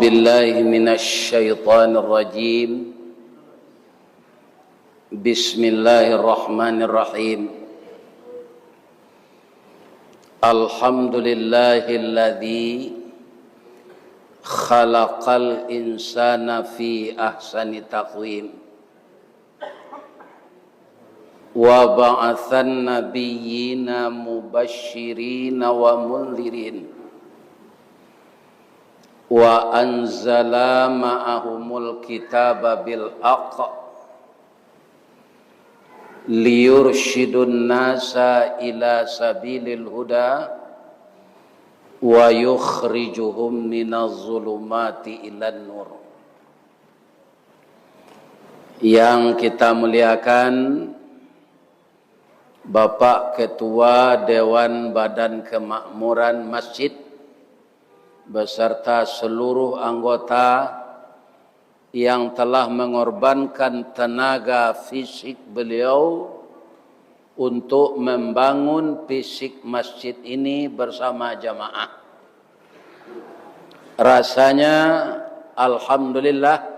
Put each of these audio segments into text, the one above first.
بالله من الشيطان الرجيم. بسم الله الرحمن الرحيم. الحمد لله الذي خلق الإنسان في أحسن تقويم وبعث النبيين مبشرين ومنذرين وأنزل معهم الكتاب بالحق ليرشد الناس إلى سبيل الهدى ويخرجهم من الظلمات إلى النور. Yang kita muliakan Bapak Ketua Dewan Badan Kemakmuran Masjid beserta seluruh anggota yang telah mengorbankan tenaga fisik beliau untuk membangun fisik masjid ini bersama jamaah. Rasanya alhamdulillah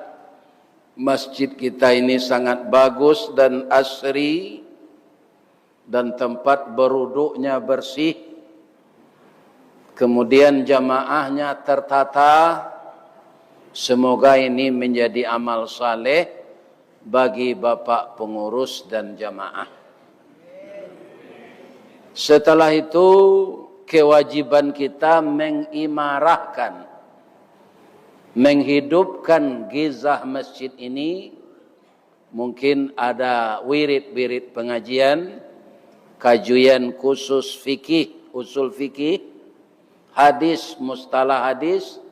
masjid kita ini sangat bagus dan asri dan tempat beruduknya bersih. Kemudian jamaahnya tertata. Semoga ini menjadi amal saleh bagi Bapak pengurus dan jamaah. Setelah itu kewajiban kita mengimarahkan, menghidupkan gizah masjid ini. Mungkin ada wirid-wirid pengajian, kajian khusus fikih, usul fikih, hadis, mustalah hadis,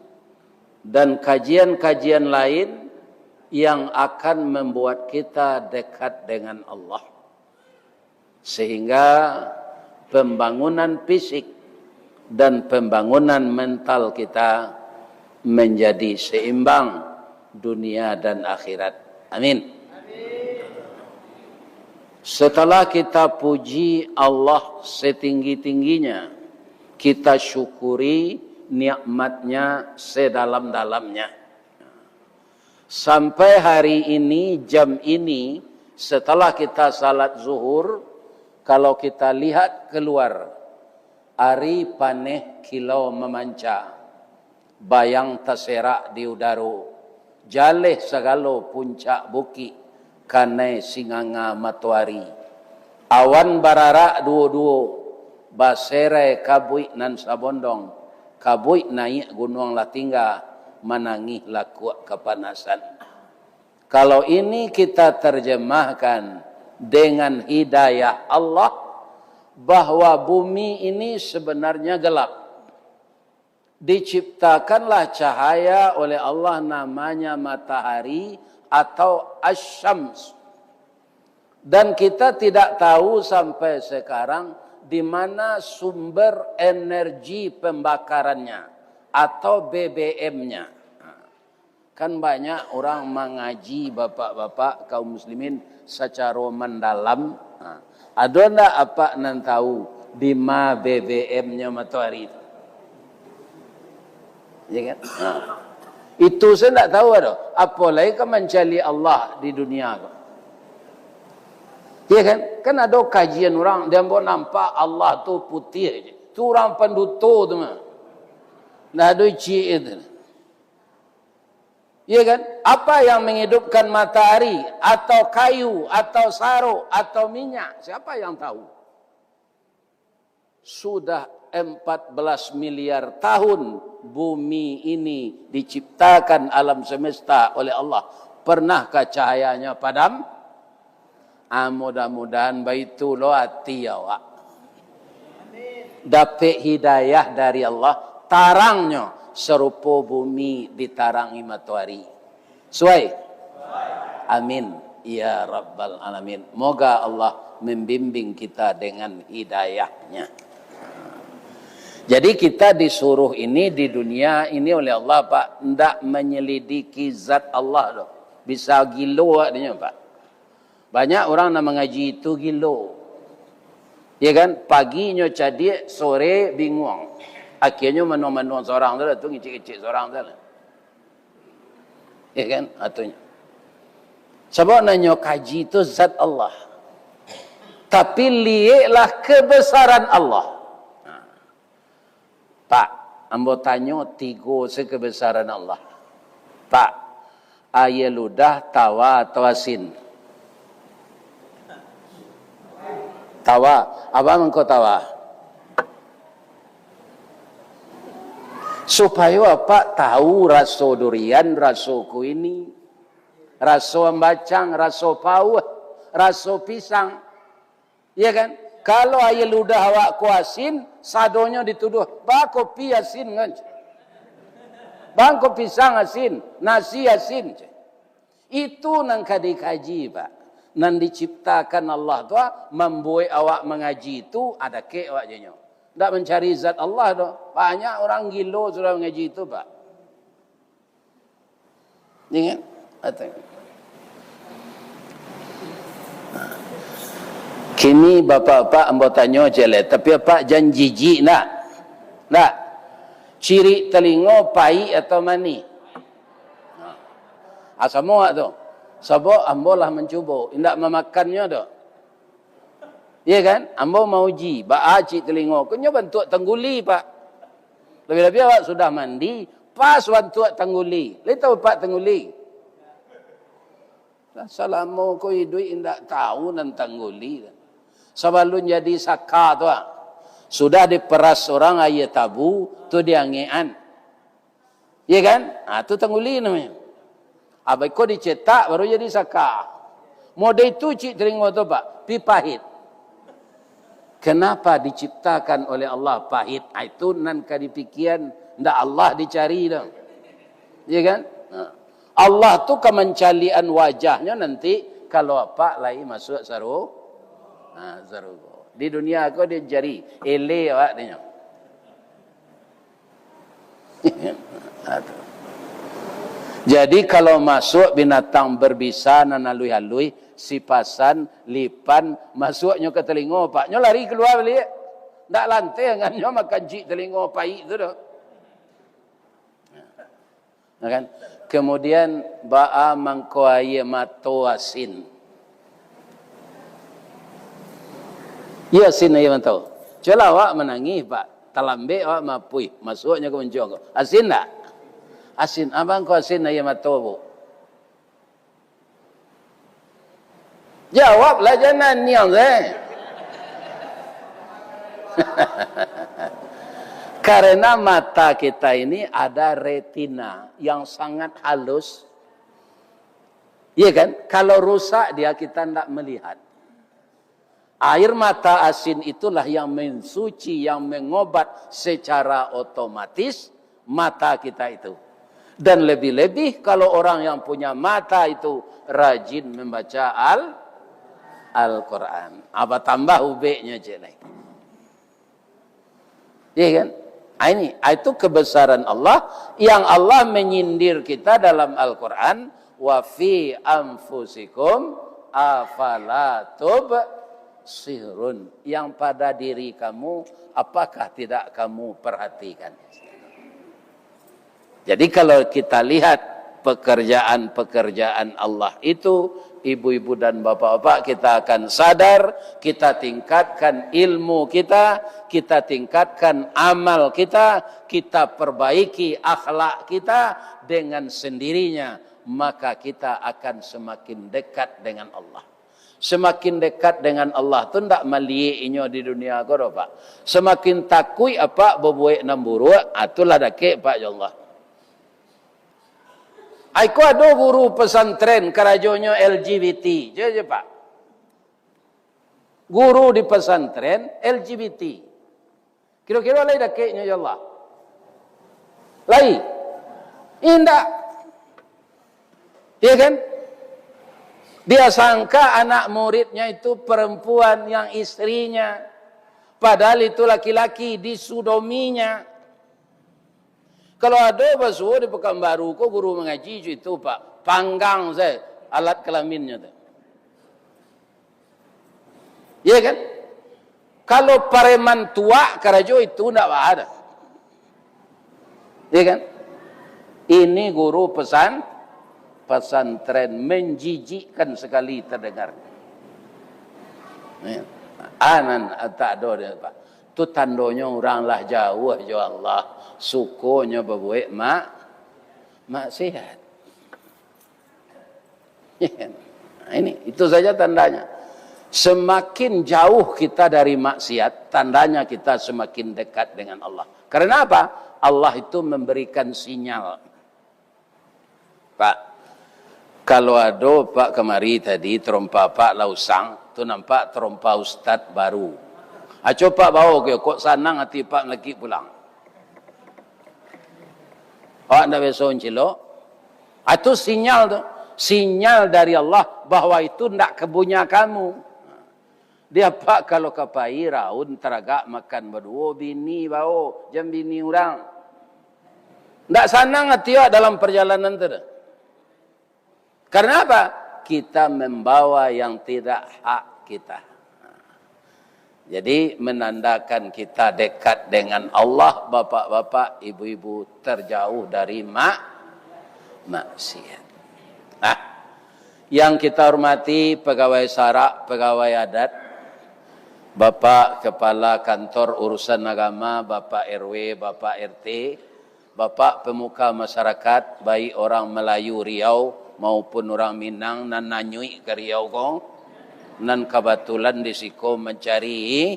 dan kajian-kajian lain yang akan membuat kita dekat dengan Allah. Sehingga pembangunan fisik dan pembangunan mental kita menjadi seimbang dunia dan akhirat. Amin. Setelah kita puji Allah setinggi-tingginya, kita syukuri nikmatnya sedalam-dalamnya. Sampai hari ini, jam ini, setelah kita salat zuhur, kalau kita lihat keluar, ari paneh kilau memanca, bayang terserak di udara, jaleh segalo puncak buki, kanai singanga matuari, awan bararak duo-duo, baserai kabui nan sabondong, kabui naik gunung Latingga, menangih laku kepanasan. Kalau ini kita terjemahkan dengan hidayah Allah, bahwa bumi ini sebenarnya gelap. Diciptakanlah cahaya oleh Allah, namanya matahari atau asyams. Dan kita tidak tahu sampai sekarang di mana sumber energi pembakarannya atau BBM-nya. Kan banyak orang mengaji, bapak-bapak kaum muslimin secara mendalam. Ada enggak apa nan tahu di mana BBM-nya matahari itu? Ya kan? Itu saya tidak tahu ada. Apalagi kan mencari Allah di dunia. Ya kan? Kan ada kajian orang, dia mau nampak Allah tu putih aja. Tu orang penduto tu mah. Nah, ada cik itu. Ya kan? Apa yang menghidupkan matahari atau kayu atau saruk atau minyak? Siapa yang tahu? Sudah 14 miliar tahun bumi ini diciptakan alam semesta oleh Allah. Pernahkah cahayanya padam? Mudah-mudahan baitu lo hati awak. Dapat hidayah dari Allah, tarangnya serupa bumi ditarangi matahari. Suai? Amin. Ya Rabbal Alamin. Moga Allah membimbing kita dengan hidayahnya. Jadi kita disuruh ini di dunia ini oleh Allah, Pak, hendak menyelidiki zat Allah loh. Bisa gilo adanya, Pak. Banyak orang nak mengaji itu gilo. Ya kan? Paginya cadik, sore bingung. Akhirnya menung-menung seorang tu, ngicik-ngicik seorang tu. Ya kan? Atunya. Sebab nanya kaji itu zat Allah. Tapi lihatlah kebesaran Allah. Pak, ambo tanya tiga sekebesaran Allah. Pak, ayat ludah tawa atau asin? Tawa. Apa engkau tawa? Supaya apa? Tahu rasa durian, rasa kuini, rasa bacang, rasa pau, rasa pisang. Ya kan? Kalau ayat ludah awak ku asin, sadonya dituduh, "Ba kopi asin kan?" "Bang kopi pisang asin, nasi asin." Itu nang kadikaji, Pak. Nang diciptakan Allah tu membuat awak mengaji itu ada ke awak jenyo. Tak mencari zat Allah tu. Banyak orang gilo sudah mengaji itu, Pak. Ingat? Kini bapak-bapak ambo tanya je le, tapi apa janji jijik nak? Nak. Ciri telinga pai atau mani? Semua tu. Sebab ambo lah mencuba, indak memakannya tu. Ya kan? Ambo mau uji, ba ciri telinga. Kunyo bentuk tengguli, Pak. Lebih-lebih awak sudah mandi, pas bentuk tengguli. Le tahu Pak tengguli? Assalamu ko idui indak tahu nan tengguli. Sebelum jadi saka tu, sudah diperas orang ayat tabu, tu dia ngean. Ya kan? Tu tengguli namanya. Abai ko dicetak baru jadi saka. Model itu cik telinga tu, Pak, pi pahit. Kenapa diciptakan oleh Allah pahit? Itu nan kadipikian ndak Allah dicari dah. Ya kan? Allah tu kemencalian wajahnya nanti kalau apa lagi masuk saru. Zarugo. Di dunia aku dia jari ele awak dia. Jadi kalau masuk binatang berbisa nanalui-halui, sipasan, lipan, masuknya ke telinga, Pak. Nyo lari keluar balik. Ndak lantai dengannya makan cik telinga pai itu dah. Kan? Kemudian ba'a mangkoaya mato asin. Ya asin aja tahu. Cela awak menangis, Pak. Talambe awak mapui, masuknya ke menjong. Asin tak? Asin. Abang kau asin aja mato, Bu. Jawablah jangan niang Karena mata kita ini ada retina yang sangat halus. Iya kan? Kalau rusak dia kita tidak melihat. Air mata asin itulah yang mensuci, yang mengobat secara otomatis mata kita itu. Dan lebih-lebih kalau orang yang punya mata itu rajin membaca Al-Quran. Apa tambah ubeknya je lagi. Iya kan? Ini itu kebesaran Allah yang Allah menyindir kita dalam Al-Quran. Wa fi anfusikum afala tubsirun. Yang pada diri kamu apakah tidak kamu perhatikan? Jadi kalau kita lihat pekerjaan-pekerjaan Allah itu, ibu-ibu dan bapak-bapak, kita akan sadar, kita tingkatkan ilmu kita tingkatkan amal kita perbaiki akhlak kita dengan sendirinya, maka kita akan semakin dekat dengan Allah. Semakin dekat dengan Allah tu ndak maliinyo di dunia ko, Pak. Semakin takui apa bebuek namburu, atulah dakek Pak ya Allah. Aku ada guru pesantren kerajonyo LGBT, je Pak. Guru di pesantren LGBT. Kira-kira lai dakeknya ya Allah. Lai. Indah. Iya kan? Dia sangka anak muridnya itu perempuan yang istrinya. Padahal itu laki-laki disudominya. Kalau ada basuh di Pekanbaru, kok guru mengaji itu Pak, panggang saya alat kelaminnya. Iya kan? Kalau pareman tua karajo itu tidak ada. Iya kan? Ini guru pesantren menjijikkan sekali terdengar. Anan tak ada dia Pak. Tu tandanya orang lah jauh jo Allah, sukunya berbuat maksiat. Ini itu saja tandanya. Semakin jauh kita dari maksiat, tandanya kita semakin dekat dengan Allah. Karena apa? Allah itu memberikan sinyal. Pak, kalau ada Pak kemari tadi terompa Pak Lausang, tu nampak terompa Ustaz baru. Coba bawa ke kok sanang hati Pak lagi pulang. Awak ndak besok cilok. Itu sinyal tu. Sinyal dari Allah bahwa itu ndak kebunya kamu. Dia Pak kalau kapai raun teragak makan berdua bini bau jam bini orang. Ndak sanang hati awak dalam perjalanan tu. Karena apa? Kita membawa yang tidak hak kita. Jadi menandakan kita dekat dengan Allah, bapak-bapak, ibu-ibu, terjauh dari maksiat. Nah, yang kita hormati pegawai sarak, pegawai adat, Bapak Kepala Kantor Urusan Agama, Bapak RW, Bapak RT, Bapak pemuka masyarakat, baik orang Melayu Riau maupun orang Minang nan nanyui ke Riau kong. Nan kebetulan di siko mencari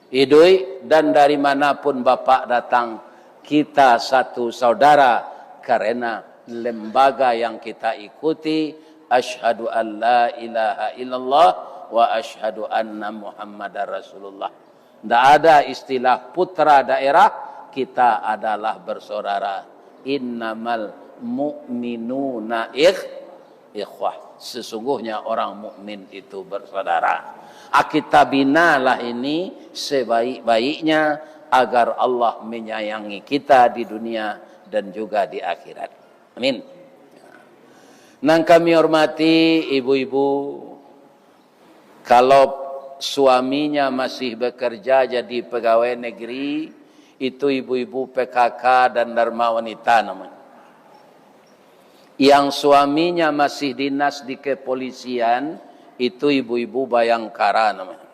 idui dan dari manapun Bapak datang, kita satu saudara karena lembaga yang kita ikuti. Asyhadu an la ilaha illallah wa asyhadu anna Muhammadar Rasulullah. Tidak ada istilah putra daerah, kita adalah bersaudara. Innamal mu'minuna ikhwah. Sesungguhnya orang mukmin itu bersaudara. Kita binalah ini sebaik-baiknya agar Allah menyayangi kita di dunia dan juga di akhirat. Amin. Nang kami hormati ibu-ibu, kalau suaminya masih bekerja jadi pegawai negeri, itu ibu-ibu PKK dan Dharma Wanita namanya. Yang suaminya masih dinas di kepolisian, itu ibu-ibu Bayangkara namanya.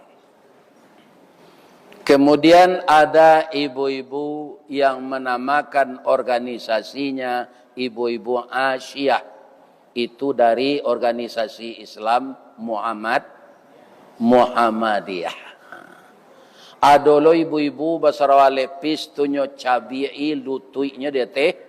Kemudian ada ibu-ibu yang menamakan organisasinya ibu-ibu Asyiyah. Itu dari organisasi Islam Muhammadiyah. Adolo ibu-ibu basarawa lepis tunyo cabai lutuinya dia teh.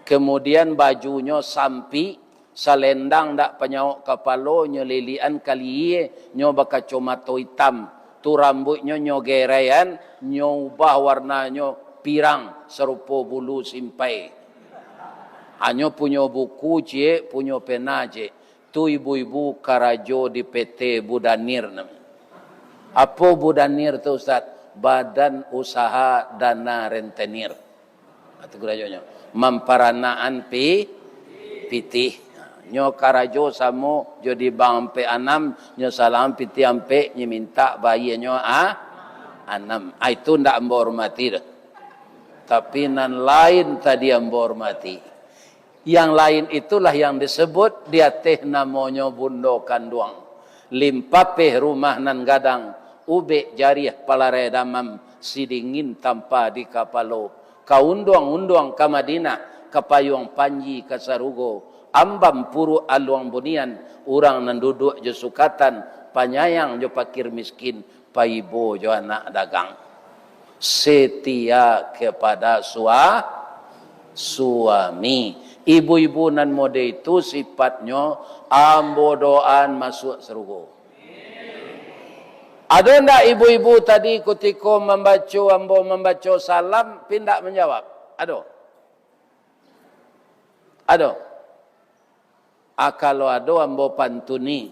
Kemudian bajunya sampi, salendang dak penyawak kepala, nyo lilian kaliye, nyo baka comato hitam, tu rambutnya nyo gereyan, nyo ubah warnanya pirang, serupa bulu simpai. Hanya punya buku je, punya pena je. Tu ibu-ibu karajo di PT Budanir. Apa Budanir tu Ustaz? Badan Usaha Dana Rentenir. Itu kerajonya. Memperanaan pitih. Nyo karajo samo jadi bang ampe 6, nyo salam pitih ampe nyo minta bayi nyo anam. Itu ndak ambo hormati dah. Tapi nan lain tadi ambo hormati. Yang lain itulah yang disebut dia teh namanya bundo kanduang. Limpapeh rumah nan gadang, ube jariah palare damam, sidingin tanpa di kapalo. Kaunduang-unduang ke Madinah, ke Payung Panji, ke Sarugo, ambam puru aluang bunian, orang nan duduk je sukatan, panyayang je pakir miskin, paibo je anak dagang. Setia kepada suami. Ibu-ibu nan mode itu sifatnya ambo doan masuk Sarugo. Ada ndak ibu-ibu tadi ketika ambo membaca salam pindah menjawab? Ada. Kalau ada ambo pantuni.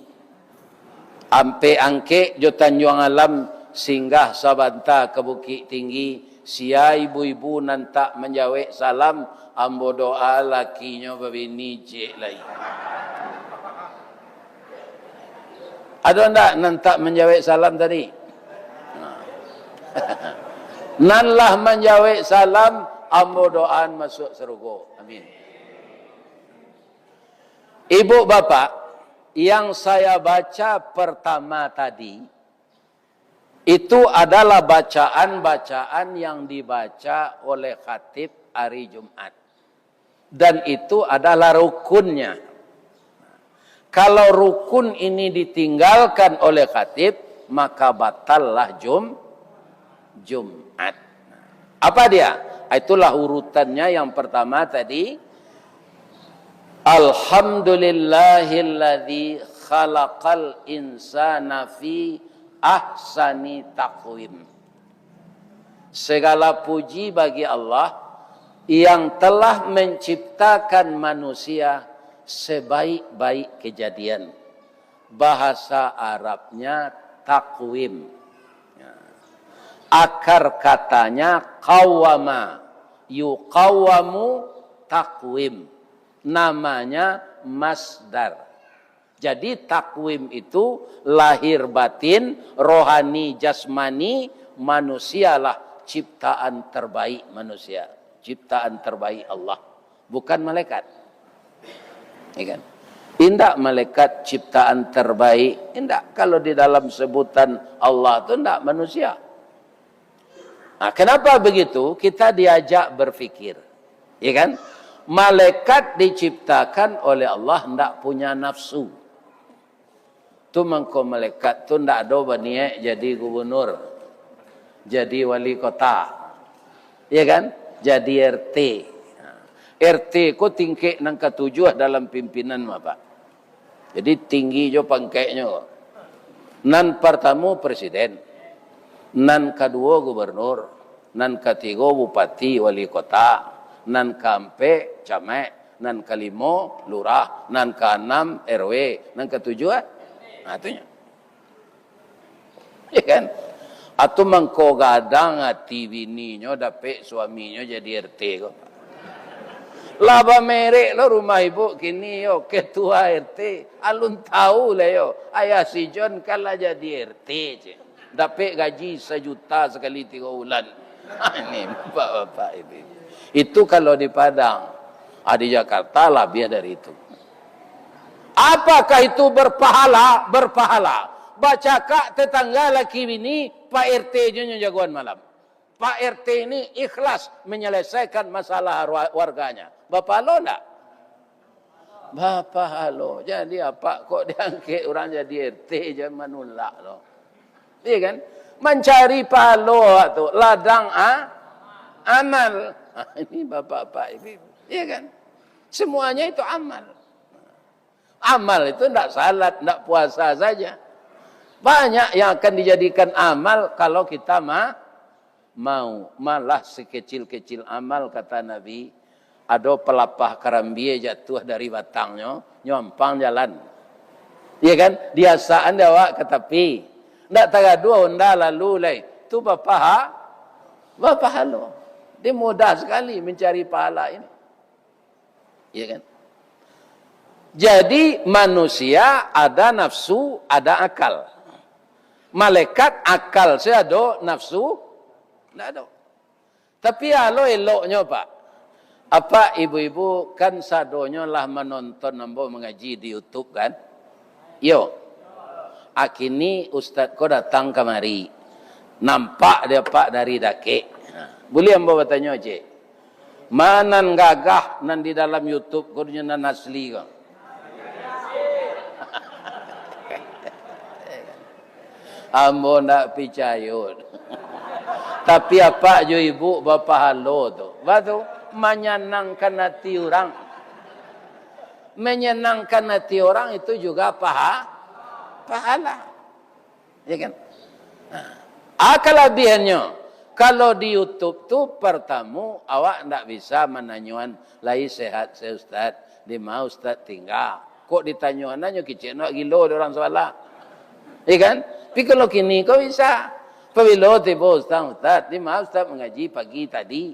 Ampe angke jo Tanjung Alam singgah sabanta ke Bukit Tinggi, sia ibu-ibu nan tak menjawab salam ambo doa lakinya babini cek lagi. Ada ndak nan tak menjawab salam tadi? Nanlah menjawab salam, ambo doaan masuk surga. Amin. Ibu bapak, yang saya baca pertama tadi, itu adalah bacaan-bacaan yang dibaca oleh khatib hari Jumat. Dan itu adalah rukunnya. Kalau rukun ini ditinggalkan oleh khatib, maka batallah Jumat. Apa dia? Itulah urutannya. Yang pertama tadi, Alhamdulillahilladzi khalaqal insana fi ahsani taqwim. Segala puji bagi Allah yang telah menciptakan manusia sebaik-baik kejadian. Bahasa Arabnya takwim. Akar katanya qawwama, yuqawwamu takwim. Namanya masdar. Jadi takwim itu lahir batin, rohani, jasmani, manusialah ciptaan terbaik manusia. Ciptaan terbaik Allah. Bukan malaikat. Ya kan? Indak malaikat ciptaan terbaik. Indak. Kalau di dalam sebutan Allah itu indak manusia. Nah, kenapa begitu? Kita diajak berfikir. Ya kan? Malaikat diciptakan oleh Allah tidak punya nafsu. Tu mengko malaikat tu tidak ada berniat jadi gubernur, jadi wali kota, ya kan? Jadi RT. RT ko tingkek nang ketujuh dalam pimpinan apa? Jadi tinggi jo pangkeknya. Nan pertama presiden, nan kedua gubernur, nan ketiga bupati wali kota. Nan keempat camat, nan kelima lurah, nan keenam RW, nan ketujuh atunya. Ya kan? Atu mangko gadang ati bininya dapat suaminya jadi RT kok. Laba merek lo rumah ibu kini yo ketua RT, alun tahu lah yo. Ayah si John kalah jadi RT je. Dapat gaji 1 juta sekali 3 bulan. Ini bapak-bapak ibu. Itu kalau di Padang. Di Jakarta lebih dari itu. Apakah itu berpahala? Berpahala. Baca kak tetangga laki bini, Pak RT-nya jagoan malam. Pak RT ini ikhlas menyelesaikan masalah warganya. Bapak lo enggak? Bapak halo. Jadi apa kok diangkat orang jadi RT jangan menolak lo. Iya kan? Mencari palo tu ladang amal. Ini bapak-bapak ibu. Iya kan? Semuanya itu amal. Amal itu tidak salat, tidak puasa saja. Banyak yang akan dijadikan amal kalau kita mau. Malah sekecil-kecil amal kata Nabi. Ada pelapah karambie jatuh dari batangnya, nyompang jalan. Iya kan? Biasaan dia awak ke tepi. Tidak tagadu honda lalu lay. Itu bapak halo. Dia mudah sekali mencari pahala ini. Iya kan? Jadi manusia ada nafsu, ada akal. Malaikat akal saya ada, nafsu tidak ada. Tapi halo eloknya Pak. Apa ibu-ibu kan sadonya lah menonton nambo mengaji di YouTube kan? Yo. Akini Ustaz kau datang kemari. Nampak dia Pak dari dake. Boleh ambo bertanya je. Mana gagah nan di dalam YouTube kurnya nan asli kau. Ambo nak percaya. Tapi apa jo ibu bapa halo tu. Batu menyenangkan hati orang. Menyenangkan hati orang itu juga pahala. Ya kan? Kelebihannya kalau di YouTube tu pertama awak ndak bisa menanyuan lai sehat saya Ustaz. Di mau Ustaz tinggal. Kok ditanyuan nanya kicik nak gilo orang salah. Ya kan? Tapi kalau kini kau bisa. Pabilo tiba Ustaz, di mau Ustaz mengaji pagi tadi.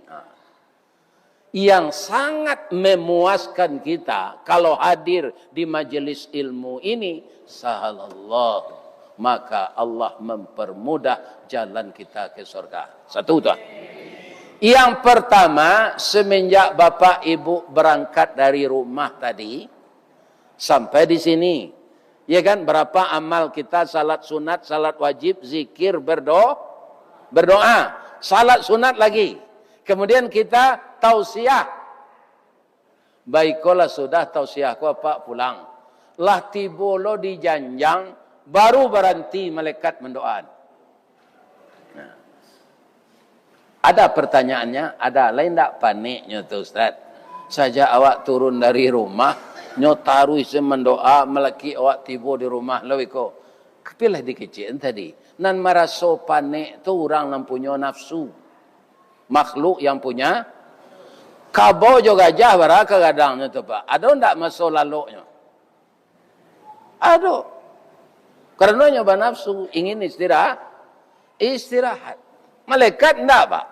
Yang sangat memuaskan kita kalau hadir di majelis ilmu ini, sahalallah, maka Allah mempermudah jalan kita ke surga. Satu tu. Yang pertama, semenjak bapak ibu berangkat dari rumah tadi, Sampai di sini. Ya kan, berapa amal kita, salat sunat, salat wajib, zikir, berdoa. Salat sunat lagi. Kemudian kita tausiah. Baiklah sudah tausiahku apa pulang. Lah tiba lo di janjang, baru berhenti malaikat mendoa. Nah. Ada pertanyaannya, ada lain tak paniknya tu Ustaz? Saja awak turun dari rumah, nyotaru isi mendoa, melaki awak tiba di rumah lo iko. Kepilah dikecil tadi. Nan meraso panik tu orang yang punya nafsu. Makhluk yang punya kabo juga gajah baraka kadangnya tu Pak. Ada ndak masuk laloknya? Ada. Karena nyoba nafsu ingin istirahat. Malaikat ndak Pak.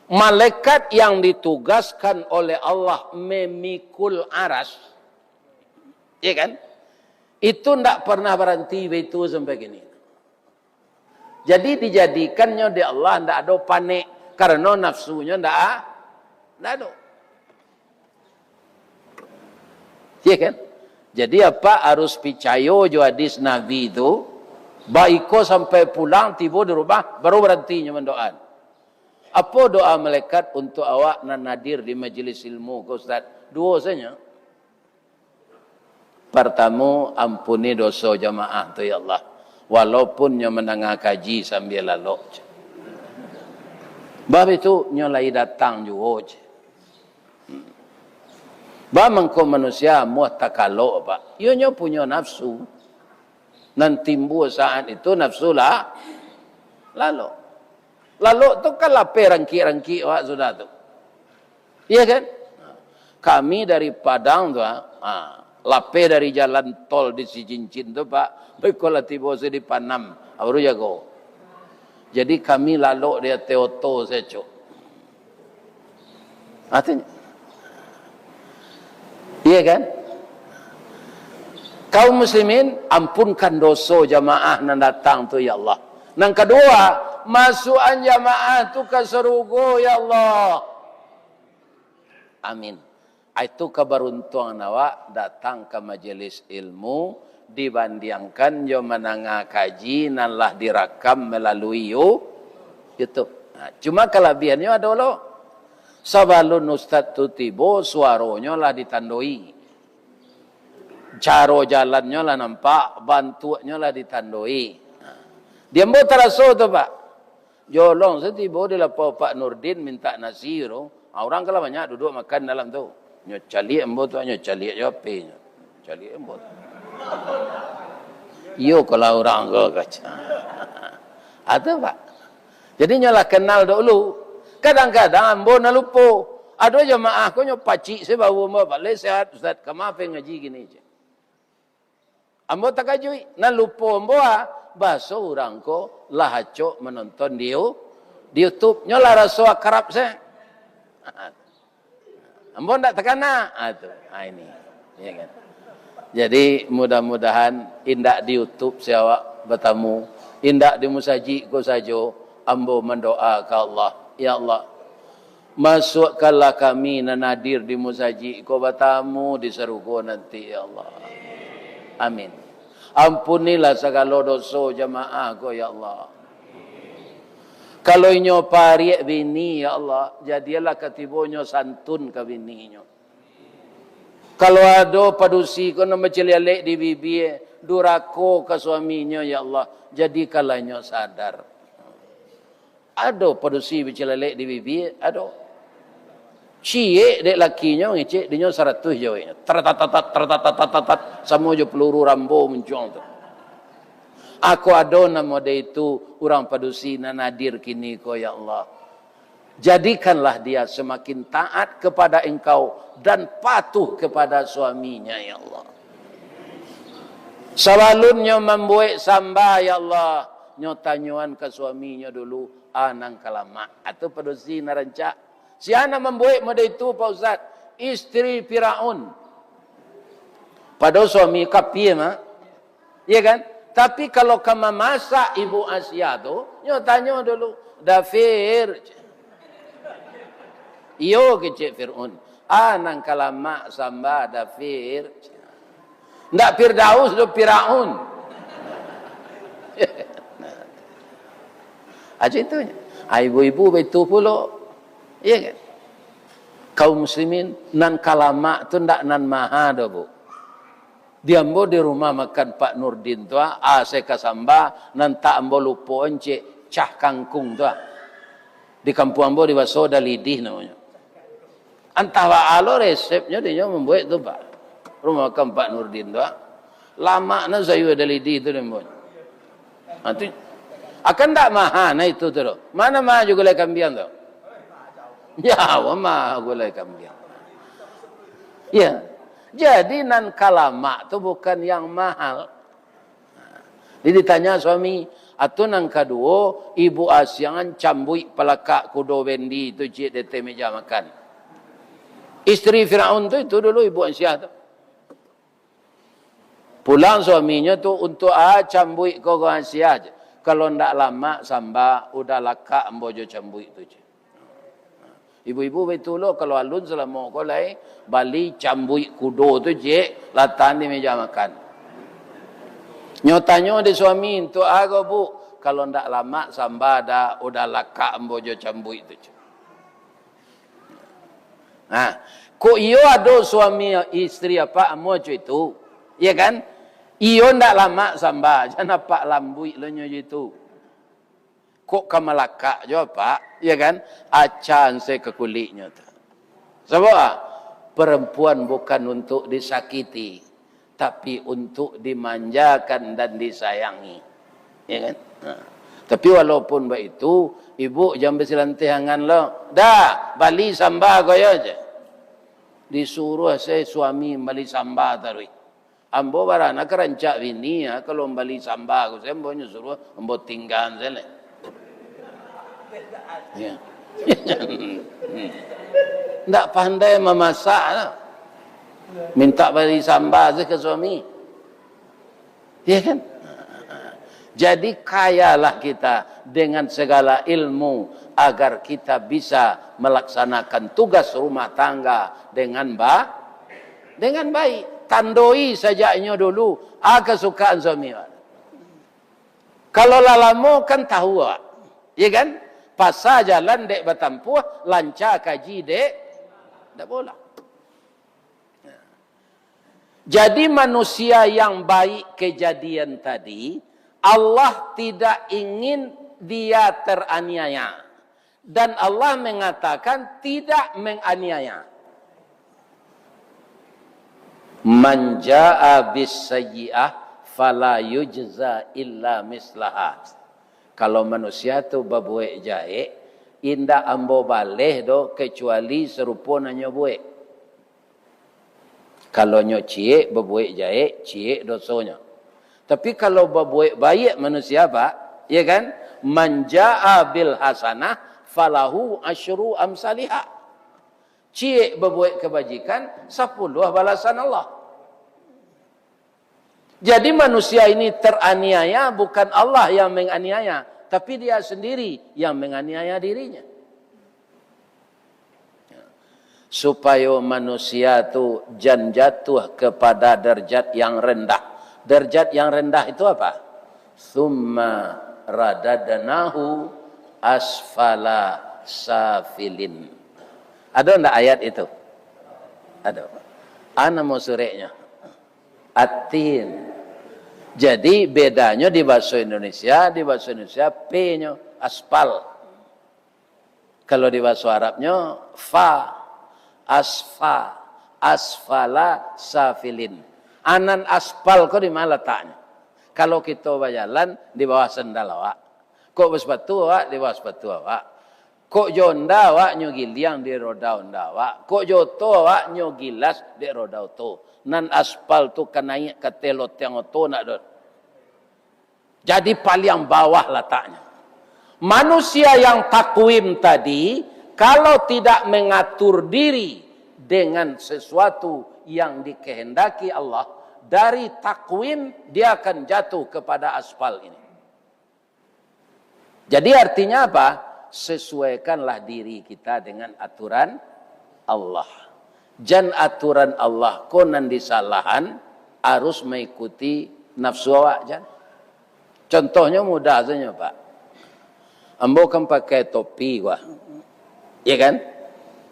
Malaikat yang ditugaskan oleh Allah memikul aras. Ya kan? Itu ndak pernah berhenti begitu sampai gini. Jadi dijadikannya di Allah ndak ada panik karena nafsunya ndak ada. Ya kan? Jadi apa harus percaya jo hadis Nabi itu, baiko sampai pulang tiba di rumah baru berhentinya mendoa. Apa doa malaikat untuk awak nan nadir di majelis ilmu ke Ustaz? Dua saja. Pertama, ampuni dosa jamaah tu ya Allah. Walaupun nyo menengah kaji sambil lalok. Bab itu nyo lagi datang juga. Bah mengko manusia muah takalok Pak. Yo nyo punya nafsu. Nan timbul saat itu nafsu lah lalu. Lalu tu kan lapar rangki-rangki awak sudah tu. Iya kan? Kami dari Padang tu lapar dari jalan tol di Cincin tu Pak. Bekola tiba di Panam. Baru jago. Jadi kami lalu dia teoto seco. Artinya iya kan? Kaum muslimin, ampunkan dosa jamaah nan datang tu ya Allah. Yang kedua, masukan jamaah tu ke surga ya Allah. Amin. Itu keberuntungan awak datang ke majelis ilmu dibandingkan yo menengah kaji nan lah direkam melalui YouTube. Nah, cuma kelebihannya ada lo. Sebelum Ustaz tu tiba, suaranya lah ditandoi. Cara jalannya lah nampak, bantuannya lah ditandoi. Dia mau terasa tu Pak. Jolong setiba dia lapau Pak Nurdin minta nasi tu. Orang kalau banyak duduk makan dalam tu. Nyocali embo tu, nyocali aja Cali embo. Yo kalau orang ke kaca. Ada Pak. Jadi nyolah kenal dulu. Kadang-kadang ambo na lupa. Ada jemaah ko nyo pacik se bawa mo balik sehat Ustaz. Kamape ngaji gini je. Ambo tak kajui. Na lupa ambo bahasa orang ko lahacok menonton di YouTube. Nyo lah rasa akrab se. Ambo ndak tekana. Ini. Ya kan. Jadi mudah-mudahan indak di YouTube siawak bertamu. Indak di musaji ko sajo. Ambo mendoa ke Allah. Ya Allah, masukkanlah kami nadir di musaji ko batamu di serugo nanti ya Allah. Amin. Ampunilah segala dosa jamaah ko ya Allah. Kalau inyo pariak bini ya Allah, jadilah katibonyo santun ke bininyo. Kalau ada padusi ko na macelialek di bibir, durako ke suaminya ya Allah, jadikanlah inyo sadar. Ada padusi bicelalek di bibir, ada. Cie dek lakinya ngecek dia 100 jawabnya. Tertatat sama je peluru rambo muncul tu. Aku ada nama dia itu orang padusi nadir kini ko ya Allah. Jadikanlah dia semakin taat kepada engkau dan patuh kepada suaminya ya Allah. Sebelumnya membuat samba ya Allah, nyotanyuan ke suaminya dulu. Anang kalama atau padusi narancak si anak membuat mada itu Pak Ustaz istri Firaun pada suami kapie mah iya kan tapi kalau kamu masak ibu Asia tu nyo tanya dulu dafir iyo kecik Firaun anang kalama samba dafir Ndak Firdaus, do Firaun. Aja itu. Ibu-ibu betul pula. Iya kan? Kaum muslimin nan kalama tu ndak nan maha do bu. Diambo di rumah makan Pak Nurdin tu saya kasamba nan tak ambo lupo ence cah kangkung tu. Di kampung ambo di baso da lidih namanya. Antah wa alo resepnya dia membuat tu Pak. Rumah makan Pak Nurdin tu. Lama na sayu da lidih tu dembo. Nanti akan tak maha na itu tu. Mana maha juga gulai kambing tu? Ya, maha gulai kambing. Ya. Jadi nan kalama tu bukan yang mahal. Jadi ditanya suami, atau nang kedua, ibu asiangan cambui pelakak kudo bendi itu cik dete meja makan. Istri Firaun tu itu dulu ibu Asia tu. Pulang suaminya tu untuk cambui kau Asia aja. Kalau ndak lama samba udah laka ambojo cambui tu cik. Ibu-ibu betul lo kalau alun selama kolai bali cambui kudo tu je latan di meja makan. Nyotanya di suami untuk aku bu kalau ndak lama samba dah udah laka ambojo cambui tu je. Nah, kok iyo ada suami istri apa amojo itu, ya kan? Iyo ndak lama samba jangan pak lambui lo nyo itu. Kok kamalaka jo Pak, ya kan? Acan saya ke kulitnya tu. Sebab perempuan bukan untuk disakiti, tapi untuk dimanjakan dan disayangi. Ya kan? Nah. Tapi walaupun begitu, ibu jangan bersilantihangan lo. Dah, bali samba goyo aja. Disuruh saya suami bali samba tarui. Ambo barana kerancak bini ya, kalau bali samba aku saya ambo nyuruh ambo tinggal saya. Ya. Ndak pandai memasak lah. Minta beri sambal ke suami. Ya kan? Jadi kayalah kita dengan segala ilmu agar kita bisa melaksanakan tugas rumah tangga dengan baik. Tandoi sajaknya dulu kesukaan suami. Kalau lalamu kan tahu, ya kan? Pasal jalan dek batampuh, lancar kaji dek, tak boleh. Jadi manusia yang baik kejadian tadi, Allah tidak ingin dia teraniaya. Dan Allah mengatakan tidak menganiaya. Man jaa bis sayyi'ah fala yujza illa mislaha. Kalau manusia tu berbuat jahat, indah ambo baleh do kecuali serupa nanya buat. Kalau nyo ciek berbuat jahat, ciek dosanya. Tapi kalau berbuat baik manusia Pak, ya kan? Man jaa bil hasanah falahu asyru amsalihah. Ciek berbuat kebajikan 10 balasan Allah. Jadi manusia ini teraniaya bukan Allah yang menganiaya, tapi dia sendiri yang menganiaya dirinya. Supaya manusia itu jangan jatuh kepada derajat yang rendah. Derajat yang rendah itu apa? Tsumma radadnahu asfala safilin. Ada enggak ayat itu? Ada. Ana mau sureknya. Atin. Jadi bedanya di bahasa Indonesia P-nya aspal. Kalau di bahasa Arabnya fa, asfa, asfala safilin. Anan aspal kok di mana letaknya? Kalau kita berjalan di bawah sendal awak. Kok bersepatu awak di bawah sepatu awak. Kok jonda awak nyogiliang di roda onda awak. Kok joto awak nyogilas di roda oto. Nan aspal tu kenaik ke telot yang oto nak dot. Jadi paling bawah letaknya. Manusia yang takwim tadi, kalau tidak mengatur diri dengan sesuatu yang dikehendaki Allah, dari takwim dia akan jatuh kepada aspal ini. Jadi artinya apa? Sesuaikanlah diri kita dengan aturan Allah. Jangan aturan Allah konan disalahan, harus mengikuti nafsu awak jan. Contohnya mudah saja Pak. Ambo kan pakai topi gua. Ya kan?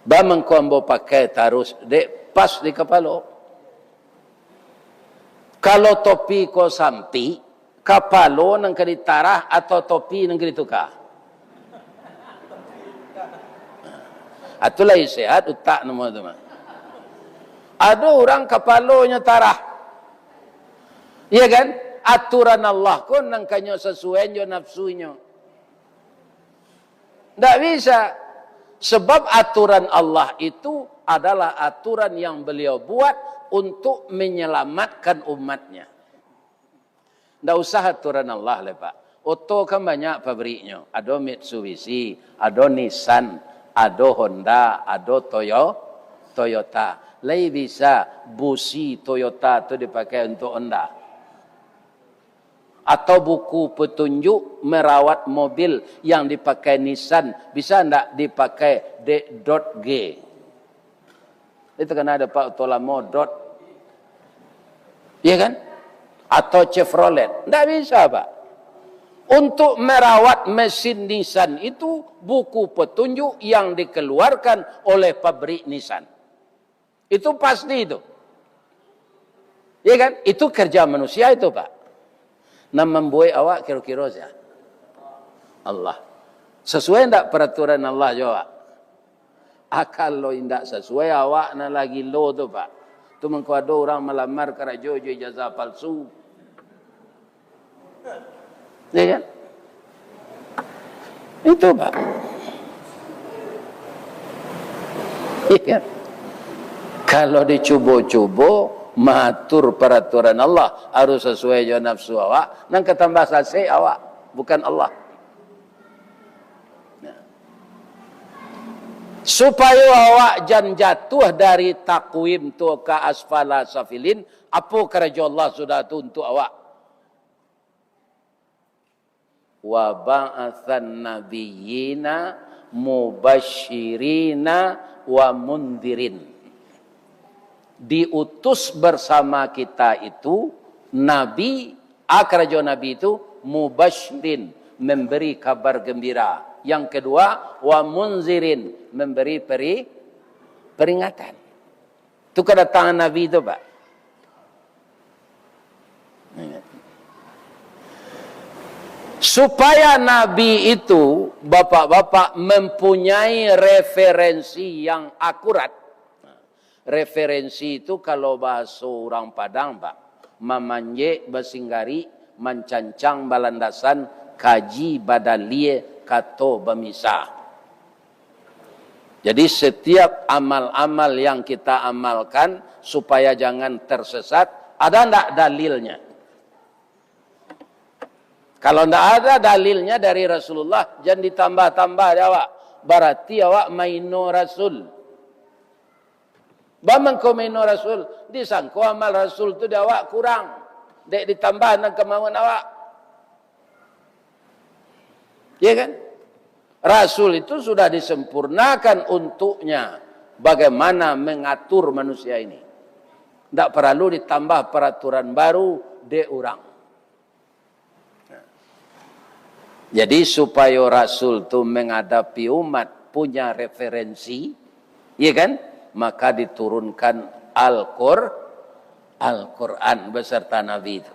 Bamang ko ambo pakai tarus dek pas di kepala. Kalau topi ko sampi, kapalo nang kaditarah atau topi nang kaditukar. Itulah sehat utak nama teman. Ada orang kapalonya tarah. Iya kan? Aturan Allah kon nang kanyo sesuai jo nafsunya. Tidak bisa. Sebab aturan Allah itu adalah aturan yang beliau buat untuk menyelamatkan umatnya. Tidak usah aturan Allah lah Pak. Oto kan banyak pabriknya. Ada Mitsubishi, ada Nissan, ada Honda, ada Toyota. Lai bisa busi Toyota itu dipakai untuk Honda. Atau buku petunjuk merawat mobil yang dipakai Nissan bisa enggak dipakai D.G. Itu kan ada Pak Tolamo dot. Iya kan? Atau Chevrolet. Enggak bisa Pak. Untuk merawat mesin Nissan itu buku petunjuk yang dikeluarkan oleh pabrik Nissan. Itu pasti itu. Iya kan? Itu kerja manusia itu Pak. Nah membuat awak kira-kira saja. Allah. Sesuai tidak peraturan Allah jawab? Kalau tidak sesuai awak nak lagi lo tu Pak. Tu mengkuada orang melamar kerja ijazah palsu. Ya kan? Itu Pak. Ya kan? Kalau dicubo-cubo matur peraturan Allah harus sesuai dengan nafsu awak nang ketambah sase awak bukan Allah. Nah. Supaya awak jan jatuh dari takwim tu ke asfala safilin, apa kerja Allah sudah tu untuk awak. Wa ba'atsan nabiyyina mubasyirina wa mundirin. Diutus bersama kita itu nabi, kerajaan nabi itu mubasyirin, memberi kabar gembira. Yang kedua wa munzirin, memberi peringatan. Itu kedatangan nabi itu Pak. Supaya nabi itu bapak-bapak mempunyai referensi yang akurat. Referensi itu kalau bahasa orang Padang Pak, mamanje basinggari, mencancang balandasan, kaji badalie, kato bamisa. Jadi setiap amal-amal yang kita amalkan supaya jangan tersesat, ada ndak dalilnya? Kalau ndak ada dalilnya dari Rasulullah, jangan ditambah-tambah awak. Berarti awak maino Rasul. Bamang komeno Rasul, disangko amal Rasul tu dia awak kurang. Dek ditambah dengan kemauan awak. Ya kan? Rasul itu sudah disempurnakan untuknya bagaimana mengatur manusia ini. Tidak perlu ditambah peraturan baru de orang. Jadi supaya Rasul itu menghadapi umat punya referensi, ya kan? Maka diturunkan Al-Quran beserta Nabi itu.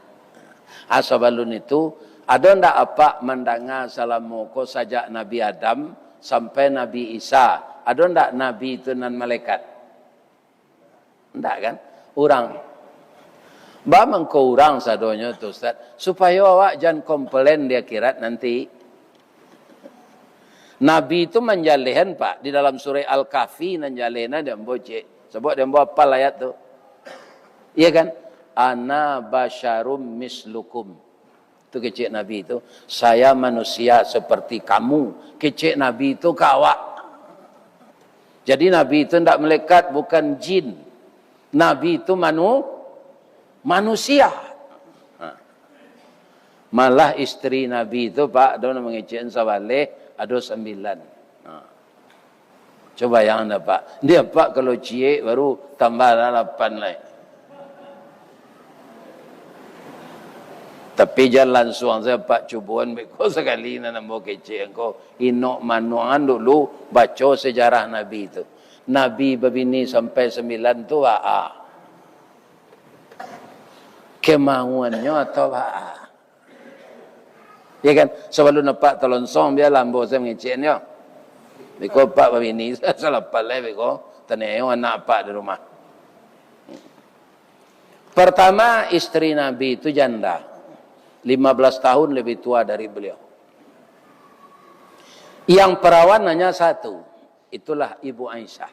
Asabalun itu, ada ndak apa mandanga salamoko sajak Nabi Adam sampai Nabi Isa. Ada ndak Nabi itu nan malaikat? Ndak kan? Orang. Bamang ko orang sadonya tu Ustaz. Supaya awak jangan komplain di akhirat nanti. Nabi itu menjalihan Pak. Di dalam surah Al-Kahfi menjalihna dia membaca. Sebab dia membawa apa ayat tu. Iya kan? Ana basyarum mislukum. Itu kecik Nabi itu. Saya manusia seperti kamu. Kecik Nabi itu kawak. Jadi Nabi itu tidak malaikat, bukan jin. Nabi itu manusia. Malah istri Nabi itu Pak, dia mengecek sabaleh. Ada 9. Coba yang anda Pak. Dia Pak kalau cie baru tambah 8 lagi. Tapi jalan suang saya pak cubuan beko sekali na namo kece engko inok manuan dulu baca sejarah Nabi itu. Nabi babini sampai 9 tu kemauannya atau ya kan sebelum nampak telonsong dia lambo saya ngeceknya. Beko pak babini salah pale beko taneo anak pak di rumah. Pertama istri Nabi itu janda. 15 tahun lebih tua dari beliau. Yang perawan hanya satu. Itulah Ibu Aisyah.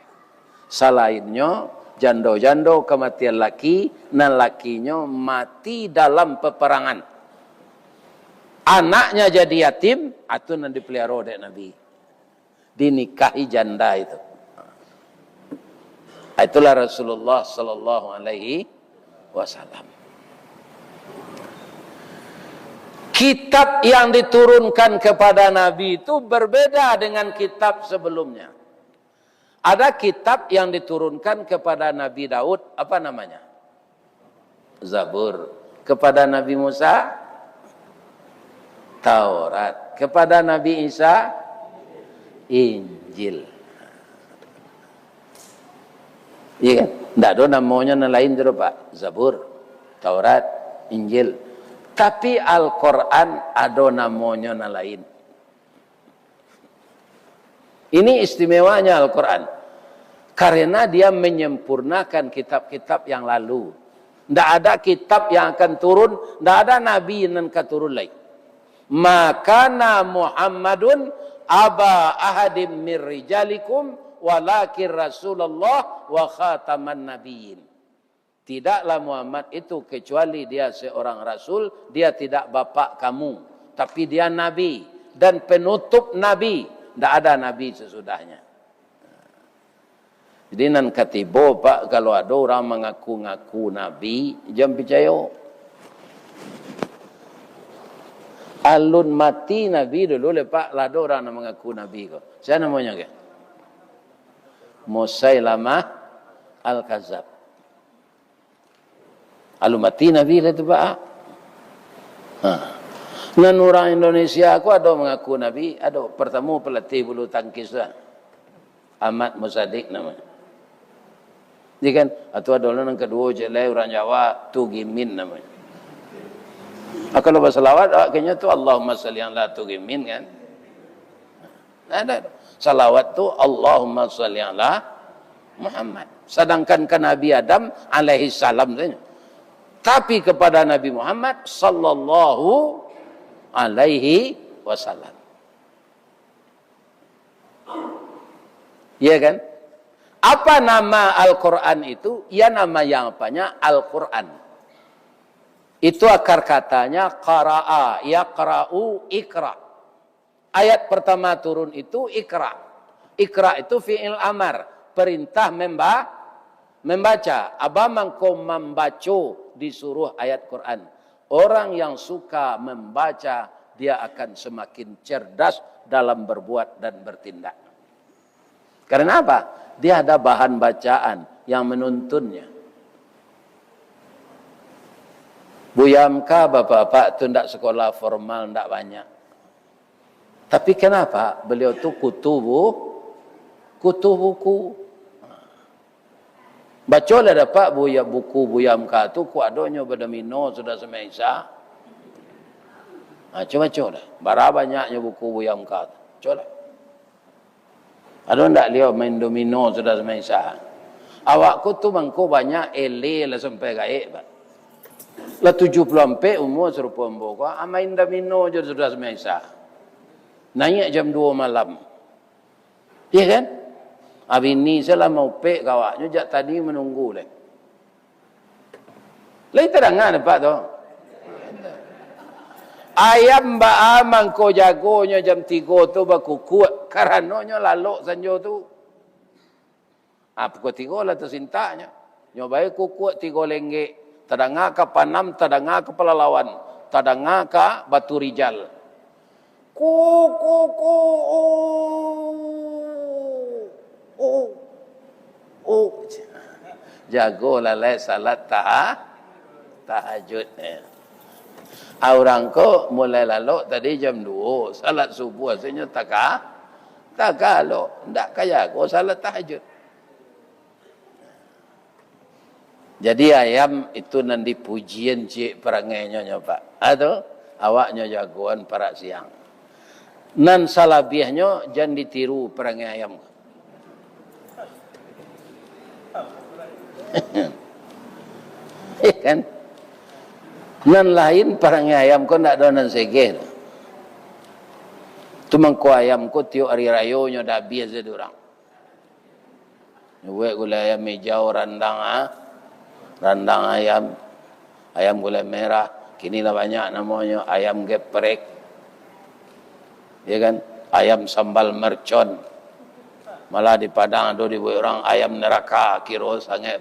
Selainnya, jando-jando kematian laki, dan lakinya mati dalam peperangan. Anaknya jadi yatim, itu yang dipelihara oleh Nabi. Dinikahi janda itu. Itulah Rasulullah sallallahu alaihi wasallam. Kitab yang diturunkan kepada Nabi itu berbeda dengan kitab sebelumnya. Ada kitab yang diturunkan kepada Nabi Daud, apa namanya? Zabur. Kepada Nabi Musa, Taurat. Kepada Nabi Isa, Injil. Iya kan? Tidak ada namanya lain itu Pak. Zabur, Taurat, Injil. Tapi Al-Quran ada namanya lain. Ini istimewanya Al-Quran. Karena dia menyempurnakan kitab-kitab yang lalu. Tidak ada kitab yang akan turun. Tidak ada Nabi yang akan turun lagi. Makana Muhammadun aba ahadim min rijalikum walakin Rasulullah wa khataman nabiyyin. Tidaklah Muhammad itu kecuali dia seorang Rasul, dia tidak bapak kamu. Tapi dia Nabi dan penutup Nabi. Tidak ada Nabi sesudahnya. Jadi nan katibo Pak, kalau ada orang mengaku-ngaku Nabi, jangan percaya. Alun mati Nabi dulu lepak, ada orang yang mengaku Nabi kok. Saya namanya ke? Musailamah Al-Kadzab. Alu mati Nabi lah tu Pak. Dan orang Indonesia aku ada mengaku Nabi, ada pertama pelatih bulu tangkis lah. Ahmad Musadik namanya. Dia kan, atau ada orang yang kedua jelai orang Jawa, Tugimin namanya. Kalau bahasa lawat, kayaknya tu Allahumma salli ala Tugimin kan. Ada. Salawat tu Allahumma salli ala Muhammad. Sedangkan ke Nabi Adam alaihi salam saja. Tapi kepada Nabi Muhammad sallallahu alaihi wasallam. Ya kan? Apa nama Al-Quran itu? Ya nama yang apanya? Al-Quran. Itu akar katanya qara'a, yaqra'u, ikra. Ayat pertama turun itu ikra. Ikra itu fi'il amar, perintah membaca. Abamangko membaca disuruh ayat Quran. Orang yang suka membaca, dia akan semakin cerdas dalam berbuat dan bertindak. Karena apa? Dia ada bahan bacaan yang menuntunnya. Buyamka bapak-bapak itu tidak sekolah formal, tidak banyak. Tapi kenapa? Beliau itu kutubuku. Bacalah dapat buku Buyamka itu ku adonyo pada mino sudah semesa. Coba dah. Berapa banyaknya buku Buyamka itu? Coba. Ada ndak lihat main domino sudah semesa. Awakku tu mangko banyak ele lah sampai gaek Pak. Lah 70 ampe umur serupa mbok main domino je sudah semesa. Naik jam 2 malam. Iya kan? Abi ni saya mau pek kawaknya jak tadi menunggu leh. Lain terangan Pak tu. Ayam mbak amang ko jagonya jam 3 tu bakukuk karananya lalok sanjo tu. Pukul 3 lah tersintanya. Nyobai kukuk 3 lenggek. Tadanga ke Panam, tadanga ke Pelalawan. Tadanga ke Batu Rijal. Jago lalai salat tahajud. Orang ko mulai lalu tadi jam 2, salat subuh asalnya tak lo, ndak kaya ko salat tahajud. Jadi ayam itu nanti pujian cik perangainya Pak. Atau awaknya jagoan para siang. Nan salabiahnya jangan ditiru perangai ayam. Kan? Nan lain perangai ayam ko ndak ada nan segel. Tumang ko ayam ko tiyo hari rayonya dah biasa durang. Nyuwek gula ayam hijau randang ayam gulai merah, kini lah banyak namanya ayam geprek, ya kan, ayam sambal mercon, malah di Padang ada dibuat orang ayam neraka, kiro sangat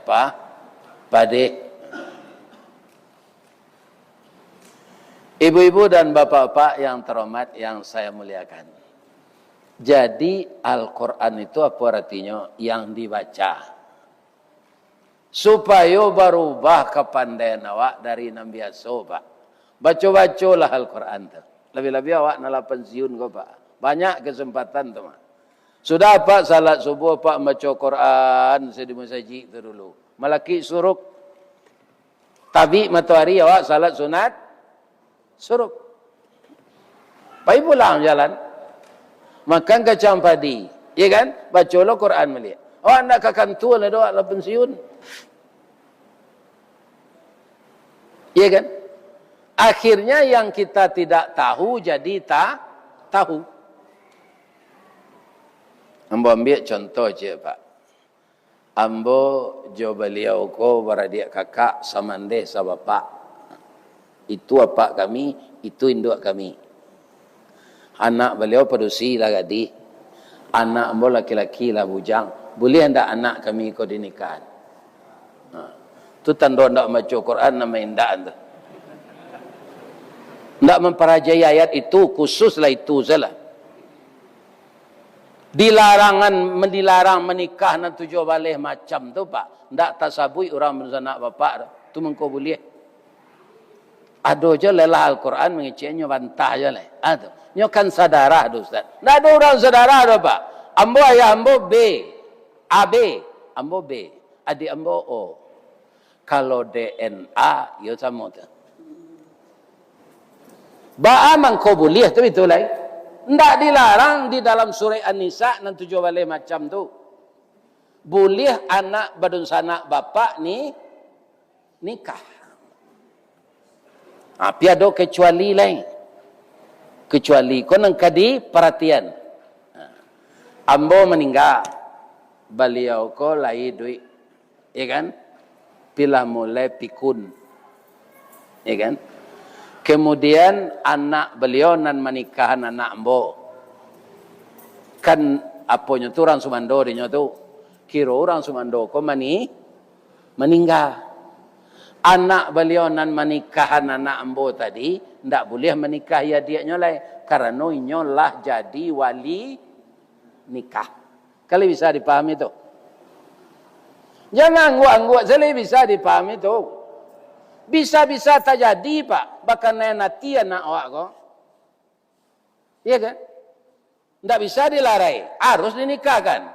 pade. Ibu-ibu dan bapak-bapak yang terhormat yang saya muliakan. Jadi Al-Quran itu apa artinya? Yang dibaca. Supaya berubah kepandaian awak dari yang biasa Pak. Baca-bacalah Al-Quran tu. Lebih-lebih awak nak pensiun ko Pak. Banyak kesempatan tu Pak. Sudah Pak salat subuh Pak baca Quran di masjid tu dulu. Malaki suruk. Tabi matahari awak salat sunat suruk. Pai pulang jalan. Makan kacang padi. Ya kan? Bacalah Quran melihat. Awak nak ke kantor lah doa pensiun. Ya kan? Akhirnya yang kita tidak tahu jadi tahu. Ambo ambil contoh je Pak. Ambo jo beliau ko beradik kakak samandeh sa bapak. Itu apa kami, itu induk kami. Anak beliau pedusi lah gadi. Anak ambo laki-laki lah bujang. Boleh hendak anak kami ko dinikahan. Itu tanda hendak baca Quran nama indaan tu. Hendak memperajai ayat itu, khususlah itu salah. Dilarang menikah nan tujuh balih macam tu Pak. Hendak tasabui orang bersanak bapak tu mengko boleh. Ada je lelah Al-Quran mengicenya bantah je lah. Ada. Nyo kan sadarah tu Ustaz. Hendak ada orang sadarah tu Pak. Ambo ayah ambo B. AB, ambo B, adik ambo O. Kalau DNA, ya sama tu. Ba'amang kau boleh tu betul lah. Tidak dilarang di dalam surah An-Nisa nan 7 balik macam tu. Boleh anak badun sanak bapak ni nikah. Tapi ada kecuali lain. Kecuali kau nang kadi perhatian. Ambo meninggal. Beliau ko lai duit, ya kan? Bila mulai pikun, ya kan? Kemudian anak beliau nan menikahan anak ambo, kan aponya tu orang Sumando dia tu, kira orang Sumando ko meninggal. Anak beliau nan menikahan anak ambo tadi, ndak boleh menikah ya dia nyolai, karena inyolah jadi wali nikah. Kali bisa dipahami tu. Jangan angguk-angguk sekali bisa dipahami tu. Bisa-bisa terjadi Pak. Bahkan nanti anak awak kau. Iya kan? Tidak bisa dilarai. Harus dinikahkan.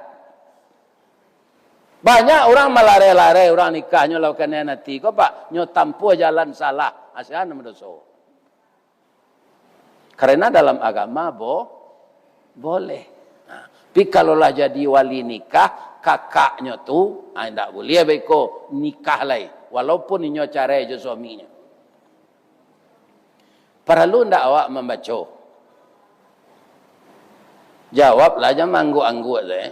Banyak orang melarai-larai orang nikahnya lakukan nanti kau Pak. Nyo tampu jalan salah. Asyik mendoso. Karena dalam agama boleh. Tapi kalaulah jadi wali nikah, kakaknya tu, tidak boleh beko nikah lagi. Walaupun ini cara je suaminya. Perlu tidak awak membaca? Jawablah jangan angguk-angguk saya.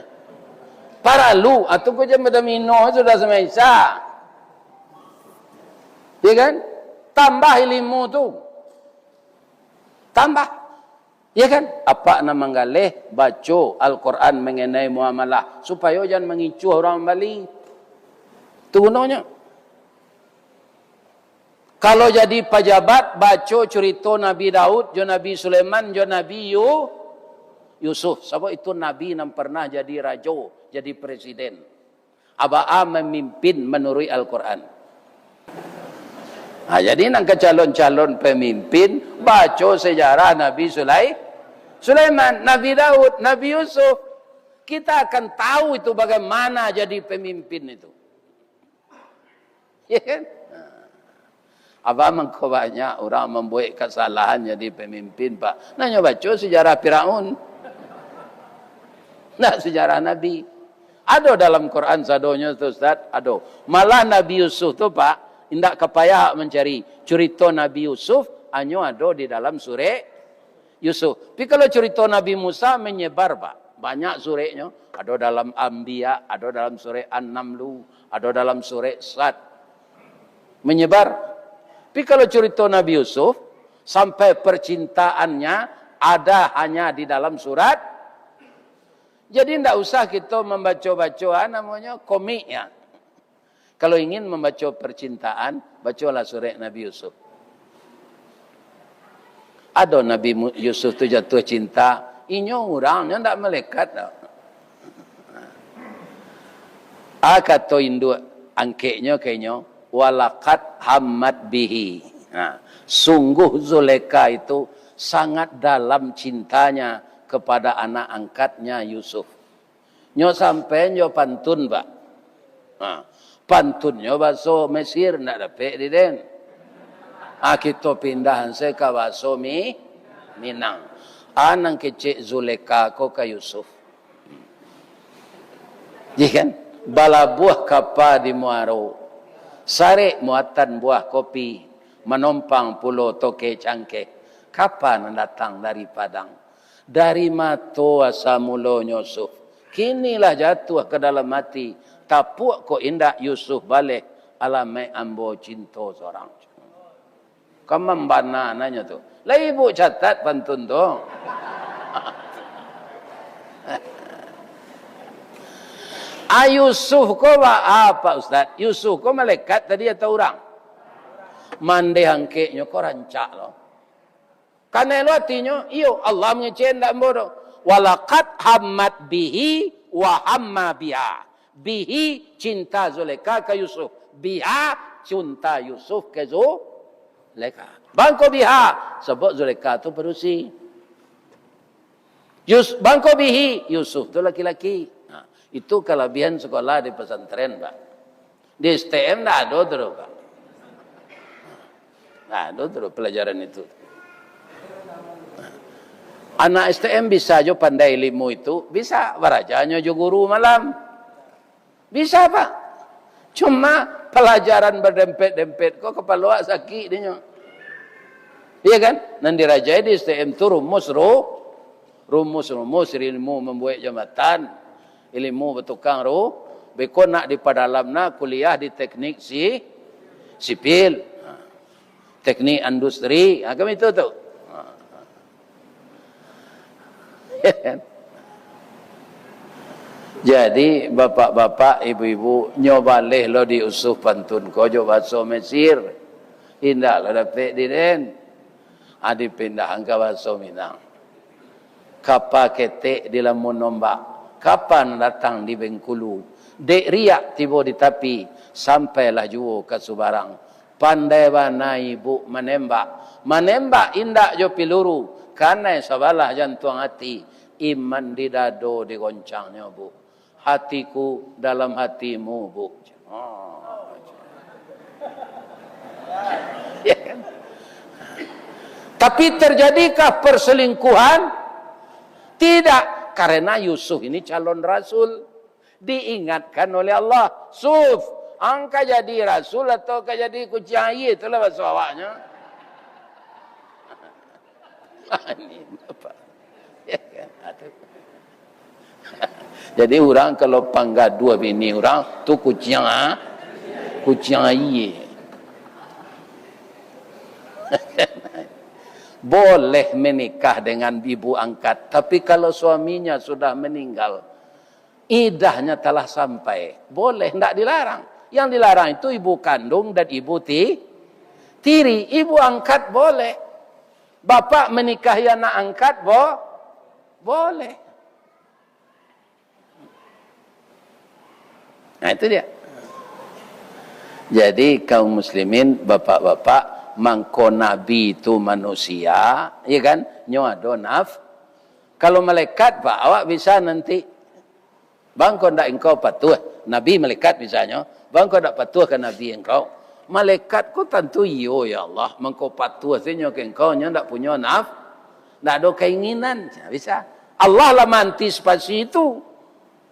Perlu, atau kau jangan bermino sudah semasa. Ya kan? Tambah ilmu tu. Tambah. Ya kan? Apa nama galeh baca Al-Quran mengenai muamalah supaya jangan mengicu orang Bali. Itu gunanya. Kalau jadi pejabat baca cerita Nabi Daud, jo Nabi Sulaiman, jo Nabi Yusuf. Sebab itu Nabi yang pernah jadi raja, jadi presiden. Abaa memimpin menurut Al-Quran. Nah, jadi nak ke calon-calon pemimpin, baca sejarah Nabi Sulaiman, Nabi Daud, Nabi Yusuf. Kita akan tahu itu bagaimana jadi pemimpin itu. Ya kan? Apa mengko banyak orang membuat kesalahan jadi pemimpin, Pak. Nanya baca sejarah Firaun. Nah, sejarah Nabi. Ada dalam Quran sadonya tu Ustaz, ada. Malah Nabi Yusuf tu Pak, indak kepayah mencari cerita Nabi Yusuf, hanya ada di dalam surah Yusuf. Tapi kalau cerita Nabi Musa menyebar Pak. Banyak surahnya. Ada dalam Anbiya, ada dalam surah An-Namlu, ada dalam surah Sad. Menyebar. Tapi kalau cerita Nabi Yusuf, sampai percintaannya ada hanya di dalam surat. Jadi tidak usah kita membaca-baca namanya komik ya. Kalau ingin membaca percintaan, bacalah surah Nabi Yusuf. Ada Nabi Yusuf tu jatuh cinta, inyo orangnya tidak malaikat. Kata induk angkeknya kayaknya, walakat hamad bihi. Nah, sungguh Zulekha itu sangat dalam cintanya kepada anak angkatnya Yusuf. Nyo sampai nyo pantun Pak. Nah, pantunnya bahasa Mesir ndak dapat di den. Kita pindahan saya ke bahasa Minang. Anang kecik Zulekha ko ke Yusuf. Ya kan? Bala buah kapa di muaro. Sare muatan buah kopi. Menompang pulau toke cangke. Kapan datang dari Padang? Dari mato asa mulo Yusuf. Kinilah jatuh ke dalam hati. Tapuk ko indah Yusuf balik. Alamai ambo cinta seorang. Kamu bana nanya tu. Lah ibu catat pantun tu. Yusuf ko apa Ustaz? Yusuf ko malaikat tadi atau orang? Mande hangkeknya ko rancak loh. Karena itu artinya, iyo Allah mengecewakan tak bodoh. Walakat hamad bihi wa hamma biha. Bihi cinta Zulekha ke Yusuf. Biha cinta Yusuf ke Zulekha. Bangko biha sebab Zulekha tu perusi. Bangko bihi Yusuf tu laki-laki. Nah, itu kelebihan sekolah di pesantren Pak. Di STM tak ada terus Pak. Tak ada terus pelajaran itu. Anak STM bisa aja pandai ilmu itu. Bisa. Barajanya juga guru malam. Bisa Pak. Cuma pelajaran berdempet-dempet. Kok kepala sakit dia. Iya kan? Nanti dirajai di STM itu rumus ilmu membuat jambatan. Ilmu bertukang Beko nak di padalam nak kuliah di teknik sipil. Teknik industri. Kami itu tu. Jadi bapak-bapak, ibu-ibu nyoba leh lo di usuh pantun ko jo bahasa Mesir. Indah lo dapat di den. Adi pindahan ke bahasa Minang. Kapa ketek di lamun nombak. Kapan datang di Bengkulu. Dek riak tiba di tapi sampailah juo ke Subarang. Pandai bana ibu menembak. Menembak indak jo piluru. Karena sabalah jantung hati. Iman di dado digoncangnya bu. Hatiku dalam hatimu bu. Ya kan? Tapi terjadikah perselingkuhan? Tidak. Karena Yusuf ini calon rasul. Diingatkan oleh Allah. Suf, angka jadi rasul atau kau jadi kucing air. Itulah bahasa awaknya. Ini apa? Ya kan? Jadi orang kalau panggah dua bini orang tu kucing air. Boleh menikah dengan ibu angkat, tapi kalau suaminya sudah meninggal, idahnya telah sampai, boleh, tidak dilarang. Yang dilarang itu ibu kandung dan ibu tiri. Ibu angkat boleh. Bapak menikahi anak angkat boleh. Nah itu dia. Jadi kaum muslimin, bapak-bapak, mangko nabi itu manusia, ya kan? Nyo ado naf. Kalau malaikat pak, awak bisa nanti bangko ndak engkau patuh. Nabi malaikat misalnya, bangko ndak patuh ke nabi engkau. Malaikat ko tentu iyo ya Allah, mangko patuh senyo ke engkau nyo ndak punya naf, ndak ada keinginan, bisa. Allah lah antisipasi itu.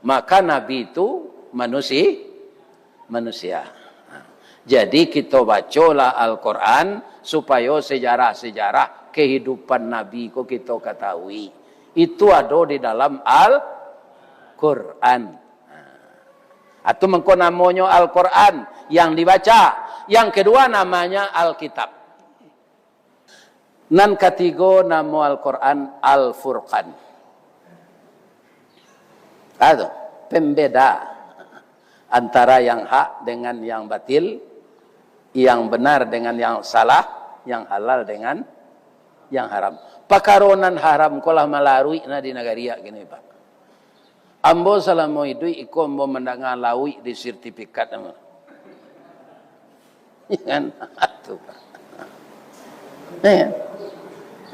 Maka nabi itu manusia. Jadi kita bacalah Al-Quran supaya sejarah-sejarah kehidupan Nabi ko kita ketahui. Itu ada di dalam Al-Quran. Atau mengko namanya Al-Quran yang dibaca. Yang kedua namanya Alkitab. Nan ketiga nama Al-Quran Al-Furqan. Itu pembeda antara yang hak dengan yang batil, yang benar dengan yang salah, yang halal dengan yang haram. Pakaronan haram kolah malarui na di nagaria gini pak. Ambo salamo itu iko ambo mendangar lawi di sertifikat nama. Kan itu pak.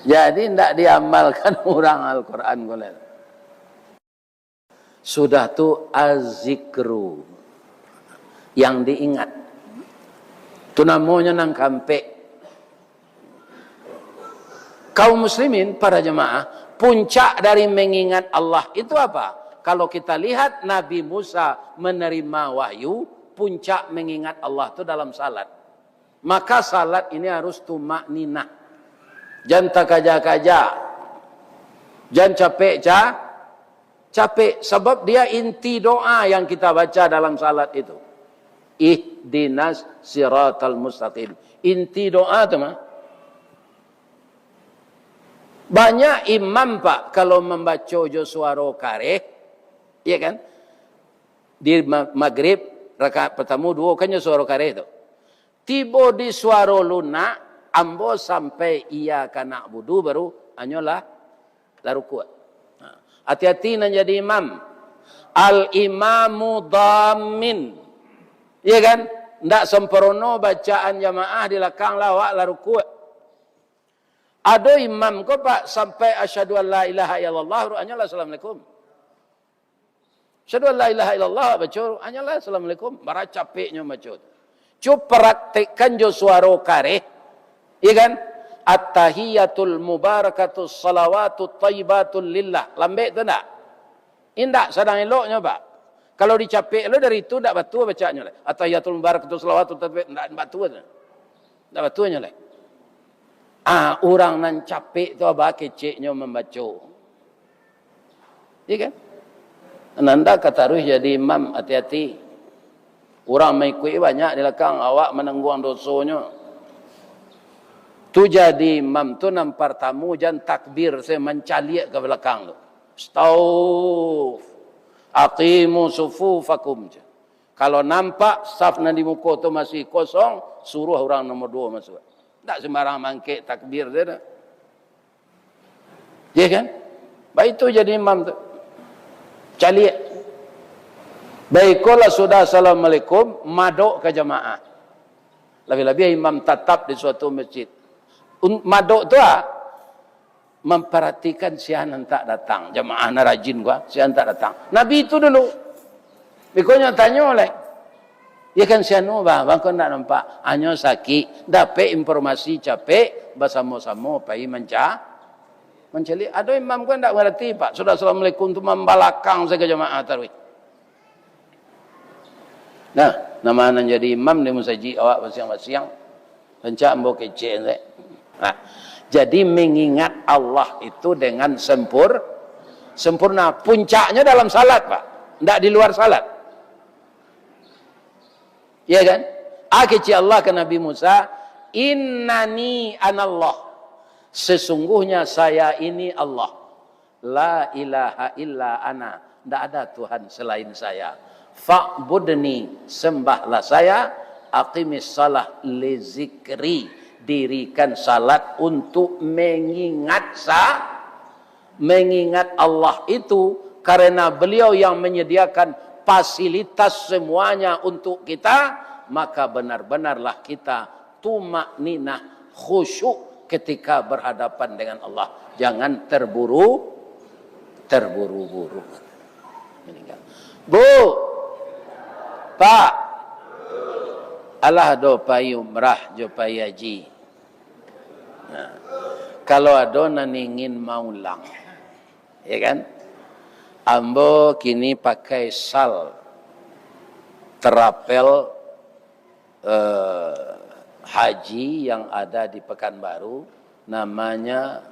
Jadi tidak diamalkan orang Al-Quran kolel. Sudah tu azikru yang diingat. Itu namanya nang kampe. Kaum muslimin, para jemaah, puncak dari mengingat Allah itu apa? Kalau kita lihat Nabi Musa menerima wahyu, puncak mengingat Allah itu dalam salat. Maka salat ini harus tumak ninah. Jangan takaja-kaja. Jangan capek. Sebab dia inti doa yang kita baca dalam salat itu. Ihdinas siratal mustaqim. Inti doa itu mah. Banyak imam pak kalau membaca suara kareh, iya kan? Di maghrib rakaat pertama dua kan suara kareh itu. Tiba di suara lunak, ambo sampai iya kana budu baru anyolah lalu kuat. Hati-hati nak jadi imam. Al-imamu dhamin. Iya kan? Ndak sempurna bacaan jamaah di belakang lawak lalu kuat. Ada imam ko pak sampai asyhadu an la ilaha illallah anyalah assalamualaikum. Asyhadu an la ilaha illallah baca anyalah assalamualaikum. Bara capeknya baca. Cuba praktekkan jo suara kareh. Iya kan? At-tahiyatul mubarakatus salawatut thayyibatul lillah. Lambek tu tak? Indak sedang eloknya pak. Kalau dicapek lo dari itu tak batu bacanya. At-tahiyatul mubarakatus salawatut thayyibatul lillah. Tak batu. Tak batunya lah. Orang nan capek tu apa keceknya membaca. Iya kan? Nanda kataruh jadi imam, hati-hati. Orang mengikuti banyak di belakang awak menanggung dosanya. Tu jadi imam tu nampar tamu jangan takbir saya mencaliak ke belakang tu. Stauf. Aqimu sufufakum. Kalau nampak saf nan di muka tu masih kosong, suruh orang nombor 2 masuk. Tak sembarang mangkik takbir dia. Ya kan? Baik itu jadi imam tu. Caliak. Baiklah sudah assalamualaikum, madok ke jamaah. Lebih-lebih imam tetap di suatu masjid. Madok tu memperhatikan siapa tak datang. Jamaah na rajin gua, siapa tak datang. Nabi itu dulu. Bikonya tanya oleh. Ya kan sianu bang kau nak nampak hanya sakit, dapat informasi capek, bersama-sama pergi mencari. Ada imam kau tak mengerti pak. Sudah assalamualaikum tu membalakang saya ke jamaah tarawih. Nah, nama nan jadi imam di masjid awak siang-siang, pencak ambo kecek saya. Nah, jadi mengingat Allah itu dengan sempurna. Puncaknya dalam salat pak, tidak di luar salat. Ya kan? Keci Allah ke Nabi Musa, innani anallah. Sesungguhnya saya ini Allah. La ilaha illa ana. Tidak ada Tuhan selain saya. Fa'budni, sembahlah saya. Aqimis salah li zikri. Dirikan salat untuk mengingat Allah itu. Karena beliau yang menyediakan fasilitas semuanya untuk kita, maka benar-benarlah kita tumak-ninah, khusyuk ketika berhadapan dengan Allah. Jangan terburu-buru. Meninggal. Bu, Pak, alah do payu merah jo payaji. Nah, kalau ada naningin maulang, ya kan? Ambo kini pakai sal terapel haji yang ada di Pekanbaru, namanya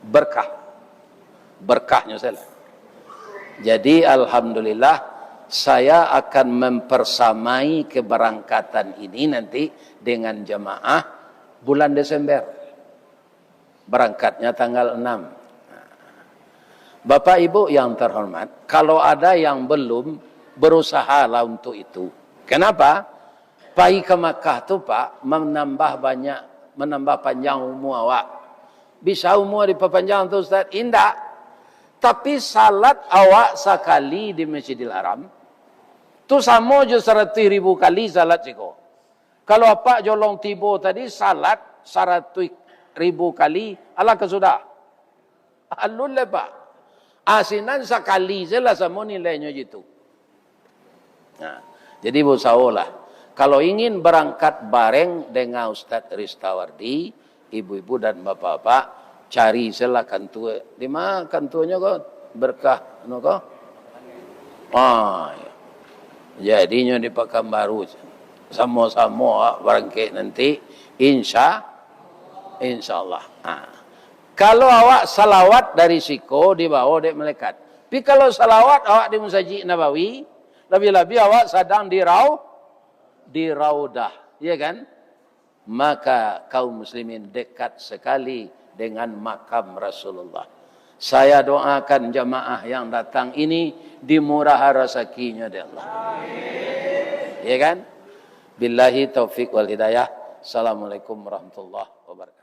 berkah. Berkahnya salah. Jadi alhamdulillah saya akan mempersamai keberangkatan ini nanti dengan jemaah bulan Desember. Berangkatnya tanggal 6. Bapak Ibu yang terhormat, kalau ada yang belum, berusahalah untuk itu. Kenapa? Pergi ke Makkah tu Pak, menambah panjang umur awak. Bisa umur diperpanjang tu Ustaz? Indah. Tapi salat awak sekali di Masjidil Haram, tu sama je 100,000 kali salat siko. Kalau apa jolong tibo tadi salat 100,000 kali, Allah kesudah. Alul Pak. Asinan sekali saja sama nilainya gitu. Nah, jadi berusahalah. Kalau ingin berangkat bareng dengan Ustaz Ristawardi, ibu-ibu dan bapak-bapak, cari salah kantua. Di mana kantuanya kok? Berkah, no kok? Jadinya di Pekanbaru. Sama-sama berangkat nanti, insya Allah. Kalau awak salawat dari siko dibawa dek malaikat. Tapi kalau salawat awak di Masjid Nabawi, lebih-lebih awak sedang di raudah, ya kan? Maka kaum muslimin dekat sekali dengan makam Rasulullah. Saya doakan jamaah yang datang ini dimurah rezekinya dari Allah. Ya kan? Billahi taufik wal hidayah. Assalamualaikum warahmatullahi wabarakatuh.